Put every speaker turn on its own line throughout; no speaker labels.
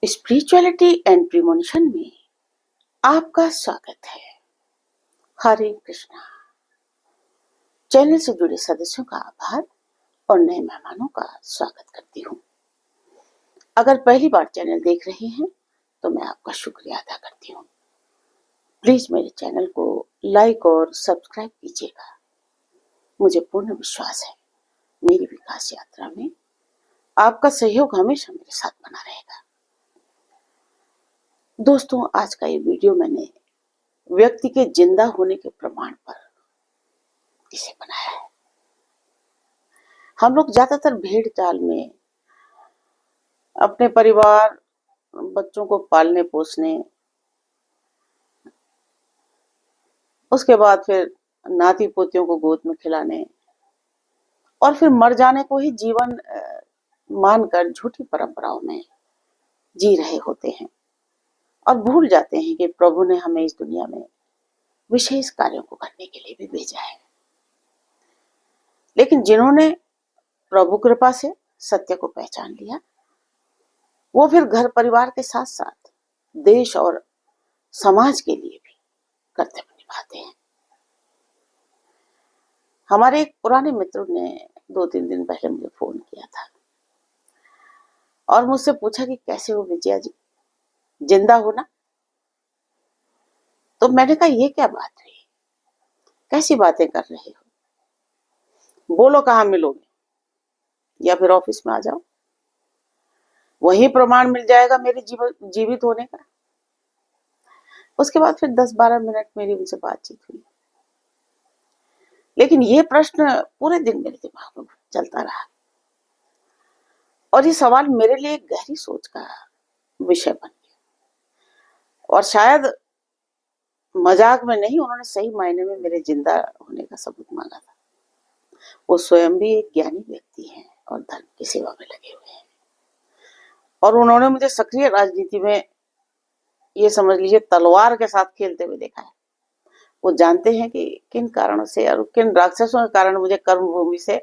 Spirituality and premonition में आपका स्वागत है। हरे कृष्णा। चैनल से जुड़े सदस्यों का आभार और नए मेहमानों का स्वागत करती हूँ। अगर पहली बार चैनल देख रहे हैं तो मैं आपका शुक्रिया अदा करती हूँ। प्लीज मेरे चैनल को लाइक और सब्सक्राइब कीजिएगा। मुझे पूर्ण विश्वास है मेरी विकास यात्रा में आपका सहयोग हमेशा मेरे साथ बना रहेगा। दोस्तों, आज का ये वीडियो मैंने व्यक्ति के जिंदा होने के प्रमाण पर इसे बनाया है। हम लोग ज्यादातर भेड़ चाल में अपने परिवार, बच्चों को पालने पोसने, उसके बाद फिर नाती पोतियों को गोद में खिलाने और फिर मर जाने को ही जीवन मानकर झूठी परंपराओं में जी रहे होते हैं और भूल जाते हैं कि प्रभु ने हमें इस दुनिया में विशेष कार्यों को करने के लिए भी भेजा है। लेकिन जिन्होंने प्रभु कृपा से सत्य को पहचान लिया, वो फिर घर परिवार के साथ साथ देश और समाज के लिए भी कर्तव्य निभाते हैं। हमारे एक पुराने मित्र ने 2-3 दिन पहले मुझे फोन किया था और मुझसे पूछा कि कैसे हो विजया जी, जिंदा हो ना? तो मैंने कहा ये क्या बात हुई, कैसी बातें कर रहे हो, बोलो कहाँ मिलोगे या फिर ऑफिस में आ जाओ, वही प्रमाण मिल जाएगा मेरे जीवित होने का। उसके बाद फिर 10-12 मिनट मेरी उनसे बातचीत हुई, लेकिन ये प्रश्न पूरे दिन मेरे दिमाग में चलता रहा और ये सवाल मेरे लिए एक गहरी सोच का विषय बन गया। और शायद मजाक में नहीं, उन्होंने सही मायने में मेरे जिंदा होने का सबूत मांगा था। वो स्वयं भी एक ज्ञानी व्यक्ति हैं और धर्म की सेवा में लगे हुए हैं और उन्होंने मुझे सक्रिय राजनीति में, ये समझ लीजिए, तलवार के साथ खेलते हुए देखा है। वो जानते हैं कि किन कारणों से और किन राक्षसों के कारण मुझे कर्म भूमि से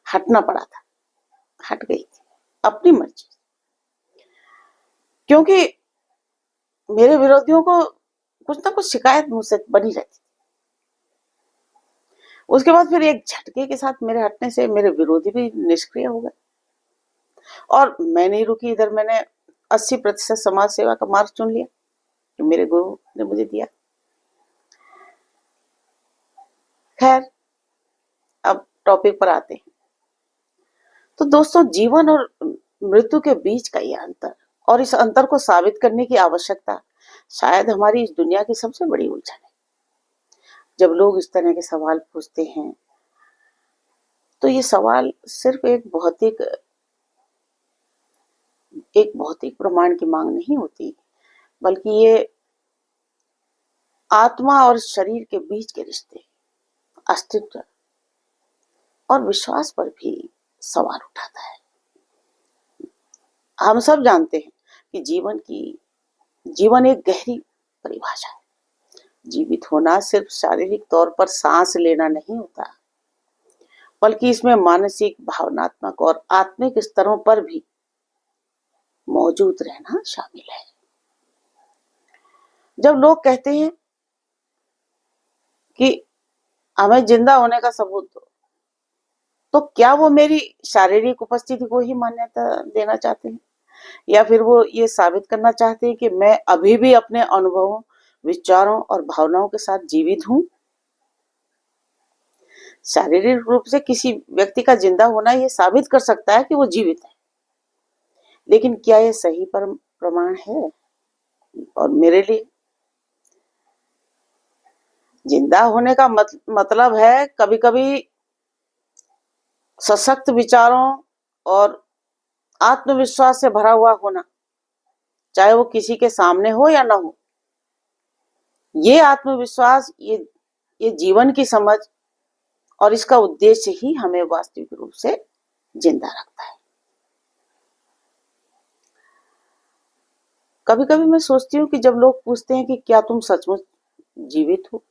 हटना पड़ा था। हट गई थी अपनी मर्जी, क्योंकि मेरे विरोधियों को कुछ ना कुछ शिकायत मुझसे बनी रहती थी। उसके बाद फिर एक झटके के साथ मेरे हटने से मेरे विरोधी भी निष्क्रिय हो गए और मैं नहीं रुकी। इधर मैंने 80% समाज सेवा का मार्ग चुन लिया जो मेरे गुरु ने मुझे दिया। खैर, अब टॉपिक पर आते हैं। तो दोस्तों, जीवन और मृत्यु के बीच का ये अंतर और इस अंतर को साबित करने की आवश्यकता शायद हमारी इस दुनिया की सबसे बड़ी उलझन है। जब लोग इस तरह के सवाल पूछते हैं तो ये सवाल सिर्फ एक भौतिक प्रमाण की मांग नहीं होती, बल्कि ये आत्मा और शरीर के बीच के रिश्ते, अस्तित्व और विश्वास पर भी सवाल उठाता है। हम सब जानते हैं कि जीवन एक गहरी परिभाषा है। जीवित होना सिर्फ शारीरिक तौर पर सांस लेना नहीं होता, बल्कि इसमें मानसिक, भावनात्मक और आत्मिक स्तरों पर भी मौजूद रहना शामिल है। जब लोग कहते हैं कि हमें जिंदा होने का सबूत दो, तो क्या वो मेरी शारीरिक उपस्थिति को ही मान्यता देना चाहते हैं या फिर वो ये साबित करना चाहते हैं कि मैं अभी भी अपने अनुभवों, विचारों और भावनाओं के साथ जीवित हूं? शारीरिक रूप से किसी व्यक्ति का जिंदा होना ये साबित कर सकता है कि वो जीवित है, लेकिन क्या ये सही प्रमाण है? और मेरे लिए जिंदा होने का मतलब है कभी कभी सशक्त विचारों और आत्मविश्वास से भरा हुआ होना, चाहे वो किसी के सामने हो या ना हो। ये आत्मविश्वास, ये जीवन की समझ और इसका उद्देश्य ही हमें वास्तविक रूप से जिंदा रखता है। कभी कभी मैं सोचती हूँ कि जब लोग पूछते हैं कि क्या तुम सचमुच जीवित हो,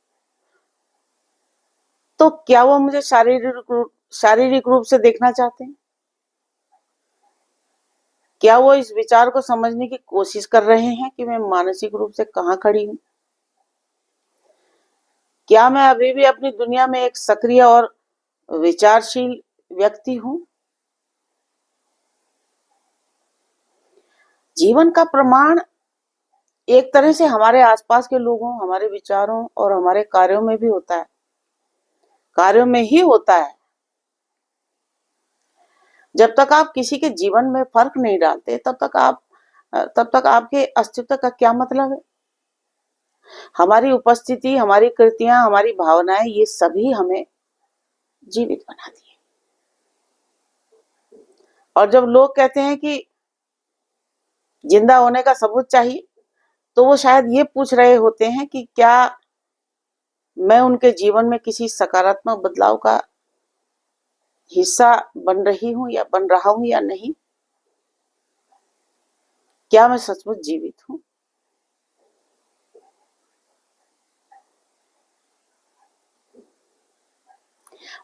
तो क्या वो मुझे शारीरिक रूप से देखना चाहते हैं क्या वो इस विचार को समझने की कोशिश कर रहे हैं कि मैं मानसिक रूप से कहाँ खड़ी हूँ? क्या मैं अभी भी अपनी दुनिया में एक सक्रिय और विचारशील व्यक्ति हूँ? जीवन का प्रमाण एक तरह से हमारे आसपास के लोगों, हमारे विचारों और हमारे कार्यों में भी होता है, कार्यों में ही होता है। जब तक आप किसी के जीवन में फर्क नहीं डालते, तब तक आपके अस्तित्व का क्या मतलब है? हमारी उपस्थिति, हमारी कृतियां, हमारी भावनाएं, ये सभी हमें जीवित बनाती है। और जब लोग कहते हैं कि जिंदा होने का सबूत चाहिए, तो वो शायद ये पूछ रहे होते हैं कि क्या मैं उनके जीवन में किसी सकारात्मक बदलाव का हिस्सा बन रही हूं या बन रहा हूं या नहीं? क्या मैं सचमुच जीवित हूं?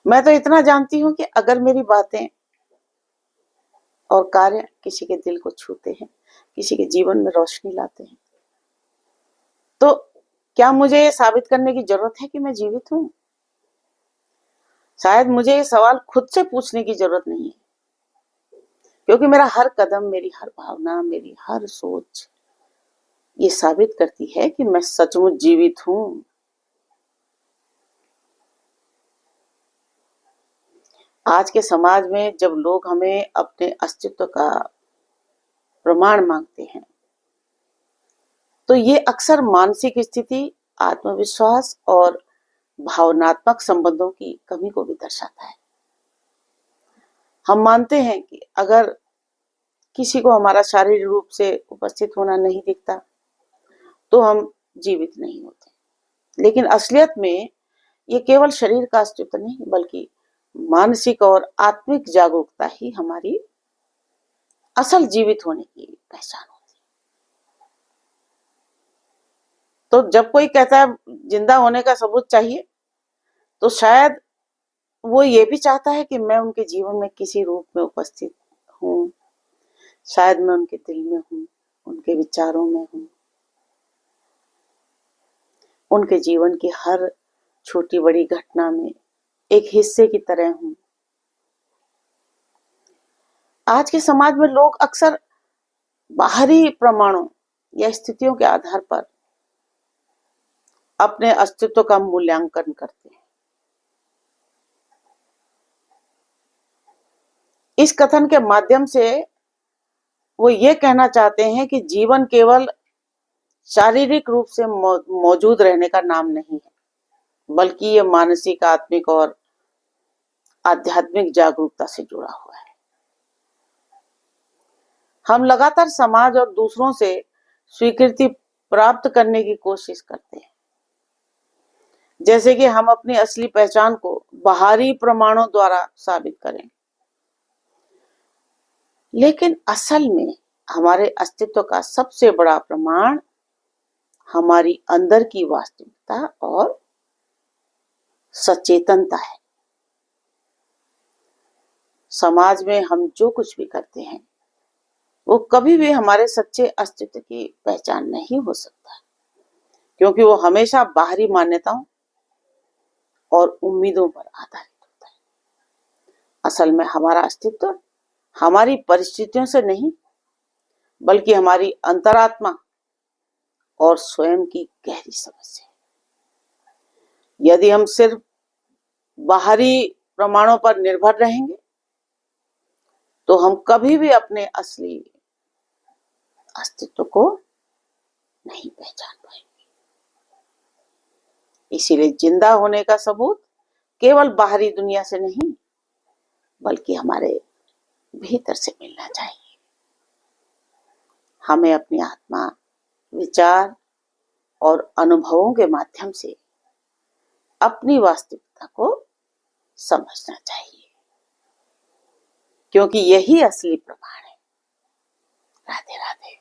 मैं तो इतना जानती हूं कि अगर मेरी बातें और कार्य किसी के दिल को छूते हैं, किसी के जीवन में रोशनी लाते हैं, तो क्या मुझे ये साबित करने की जरूरत है कि मैं जीवित हूं? शायद मुझे ये सवाल खुद से पूछने की जरूरत नहीं है, क्योंकि मेरा हर कदम, मेरी हर भावना, मेरी हर सोच ये साबित करती है कि मैं सचमुच जीवित हूं। आज के समाज में जब लोग हमें अपने अस्तित्व का प्रमाण मांगते हैं, तो ये अक्सर मानसिक स्थिति, आत्मविश्वास और भावनात्मक संबंधों की कमी को भी दर्शाता है। हम मानते हैं कि अगर किसी को हमारा शारीरिक रूप से उपस्थित होना नहीं दिखता, तो हम जीवित नहीं होते। लेकिन असलियत में ये केवल शरीर का अस्तित्व नहीं, बल्कि मानसिक और आत्मिक जागरूकता ही हमारी असल जीवित होने की पहचान होती है। तो जब कोई कहता है जिंदा होने का सबूत चाहिए, तो शायद वो ये भी चाहता है कि मैं उनके जीवन में किसी रूप में उपस्थित हूँ। शायद मैं उनके दिल में हूँ, उनके विचारों में हूँ, उनके जीवन की हर छोटी बड़ी घटना में एक हिस्से की तरह हूँ। आज के समाज में लोग अक्सर बाहरी प्रमाणों या स्थितियों के आधार पर अपने अस्तित्व का मूल्यांकन करते हैं। इस कथन के माध्यम से वो ये कहना चाहते हैं कि जीवन केवल शारीरिक रूप से मौजूद रहने का नाम नहीं है, बल्कि ये मानसिक, आत्मिक और आध्यात्मिक जागरूकता से जुड़ा हुआ है। हम लगातार समाज और दूसरों से स्वीकृति प्राप्त करने की कोशिश करते हैं, जैसे कि हम अपनी असली पहचान को बाहरी प्रमाणों द्वारा साबित करें। लेकिन असल में हमारे अस्तित्व का सबसे बड़ा प्रमाण हमारी अंदर की वास्तविकता और सचेतनता है। समाज में हम जो कुछ भी करते हैं, वो कभी भी हमारे सच्चे अस्तित्व की पहचान नहीं हो सकता, क्योंकि वो हमेशा बाहरी मान्यताओं और उम्मीदों पर आधारित होता है। असल में हमारा अस्तित्व हमारी परिस्थितियों से नहीं, बल्कि हमारी अंतरात्मा और स्वयं की गहरी समझ से। यदि हम सिर्फ बाहरी प्रमाणों पर निर्भर रहेंगे, तो हम कभी भी अपने असली अस्तित्व को नहीं पहचान पाएंगे। इसीलिए जिंदा होने का सबूत केवल बाहरी दुनिया से नहीं, बल्कि हमारे भीतर से मिलना चाहिए। हमें अपनी आत्मा, विचार और अनुभवों के माध्यम से अपनी वास्तविकता को समझना चाहिए, क्योंकि यही असली प्रमाण है। राधे राधे।